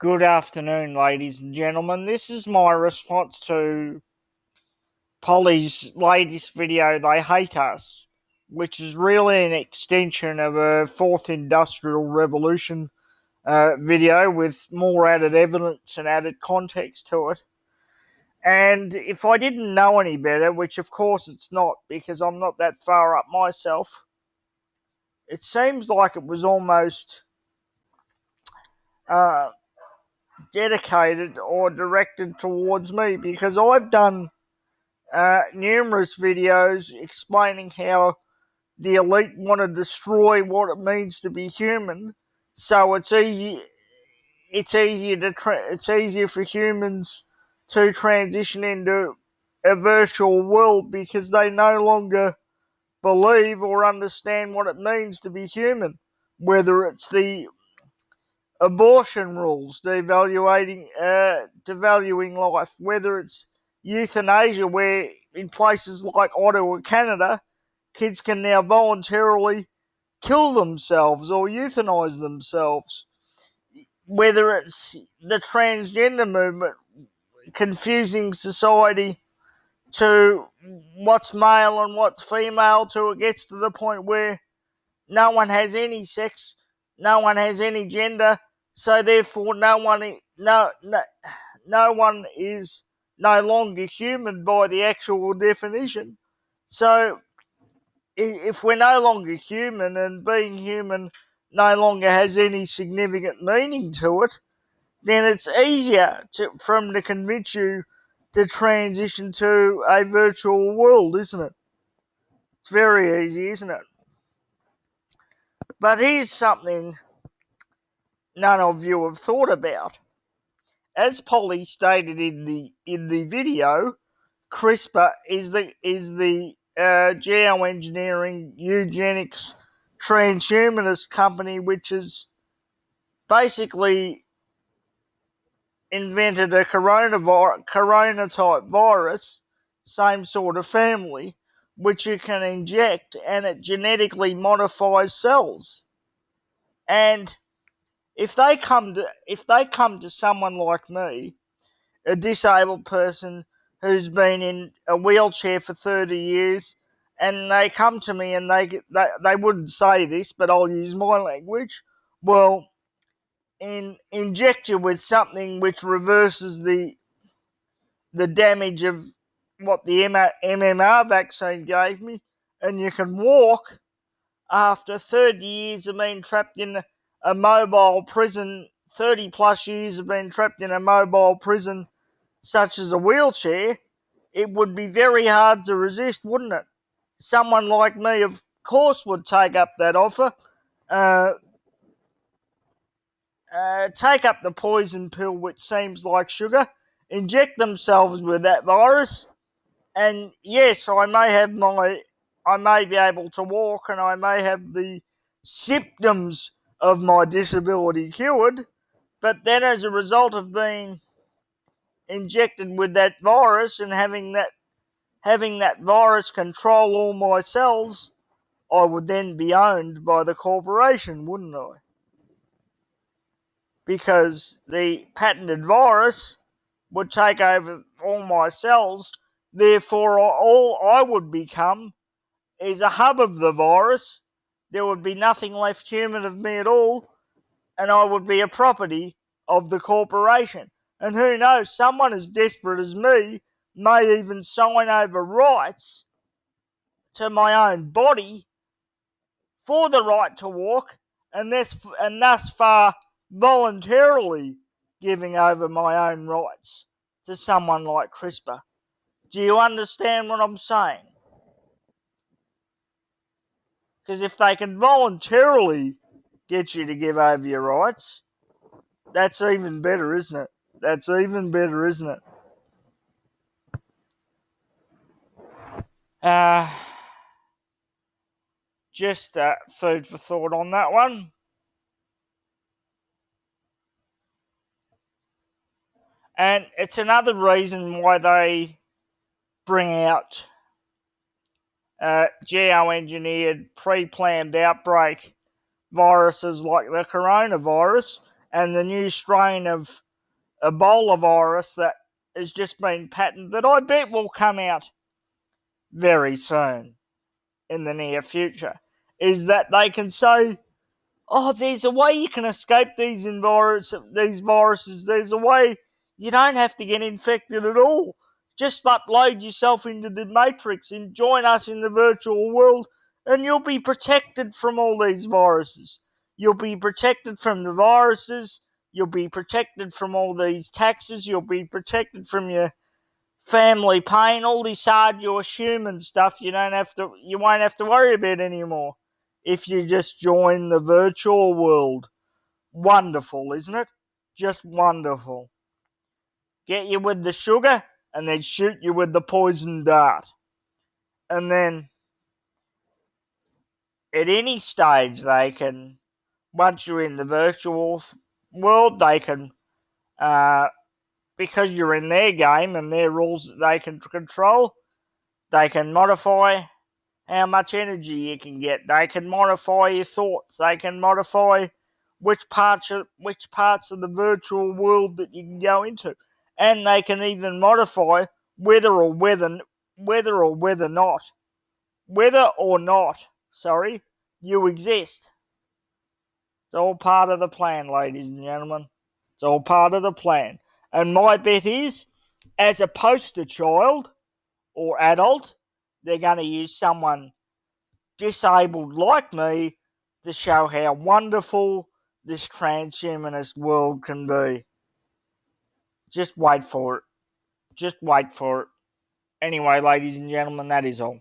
Good afternoon, ladies and gentlemen. This is my response to Polly's latest video, They Hate Us, which is really an extension of a fourth industrial revolution video with more added evidence and added context to it. And if I didn't know any better, which of course it's not because I'm not that far up myself, it seems like it was almost uh, dedicated or directed towards me because I've done numerous videos explaining how the elite want to destroy what it means to be human. So it's easy. It's easier for humans to transition into a virtual world because they no longer believe or understand what it means to be human. Whether it's the abortion rules, devaluing life, whether it's euthanasia, where in places like Ottawa, Canada, kids can now voluntarily kill themselves or euthanize themselves, whether it's the transgender movement confusing society to what's male and what's female, to it gets to the point where no one has any sex, no one has any gender, so therefore no one is no longer human by the actual definition. So if we're no longer human and being human no longer has any significant meaning to it, then it's easier for them to convince you to transition to a virtual world, isn't it? It's very easy, isn't it? But here's something none of you have thought about. As Polly stated in the video, CRISPR is the geoengineering eugenics transhumanist company which has basically invented a corona type virus, same sort of family, which you can inject and it genetically modifies cells. And if they come to someone like me, a disabled person who's been in a wheelchair for 30 years, and they come to me and they wouldn't say this, but I'll use my language. Well, inject you with something which reverses the damage of what the MMR vaccine gave me, and you can walk after 30 years of being trapped in a mobile prison, 30 plus years of being trapped in a mobile prison such as a wheelchair, it would be very hard to resist, wouldn't it? Someone like me, of course, would take up that offer, uh, take up the poison pill, which seems like sugar, inject themselves with that virus, and yes, I may be able to walk, and I may have the symptoms of my disability cured, but then as a result of being injected with that virus and having that virus control all my cells, I would then be owned by the corporation, wouldn't I? Because the patented virus would take over all my cells, therefore all I would become is a hub of the virus. There would be nothing left human of me at all, and I would be a property of the corporation. And who knows, someone as desperate as me may even sign over rights to my own body for the right to walk, and thus far voluntarily giving over my own rights to someone like CRISPR. Do you understand what I'm saying? Because if they can voluntarily get you to give over your rights, that's even better, isn't it? That's even better, isn't it? Uh, just food for thought on that one. And it's another reason why they bring out geoengineered, pre planned outbreak viruses like the coronavirus. and the new strain of Ebola virus that has just been patented that I bet will come out very soon in the near future, is that they can say, oh, there's a way you can escape these viruses. There's a way you don't have to get infected at all. Just upload yourself into the Matrix and join us in the virtual world, and you'll be protected from all these viruses. You'll be protected from the viruses. You'll be protected from all these taxes. You'll be protected from your family pain, all this arduous human stuff. You won't have to worry about anymore if you just join the virtual world. Wonderful, isn't it? Just wonderful. Get you with the sugar and then shoot you with the poison dart. And then at any stage, they can, once you're in the virtual world, they can, because you're in their game and their rules that they can control, they can modify how much energy you can get. They can modify your thoughts. They can modify which parts of the virtual world that you can go into, and they can even modify whether or not, sorry, you exist. It's all part of the plan, ladies and gentlemen. It's all part of the plan. And my bet is, as a poster child or adult, they're going to use someone disabled like me to show how wonderful this transhumanist world can be. Just wait for it. Just wait for it. Anyway, ladies and gentlemen, that is all.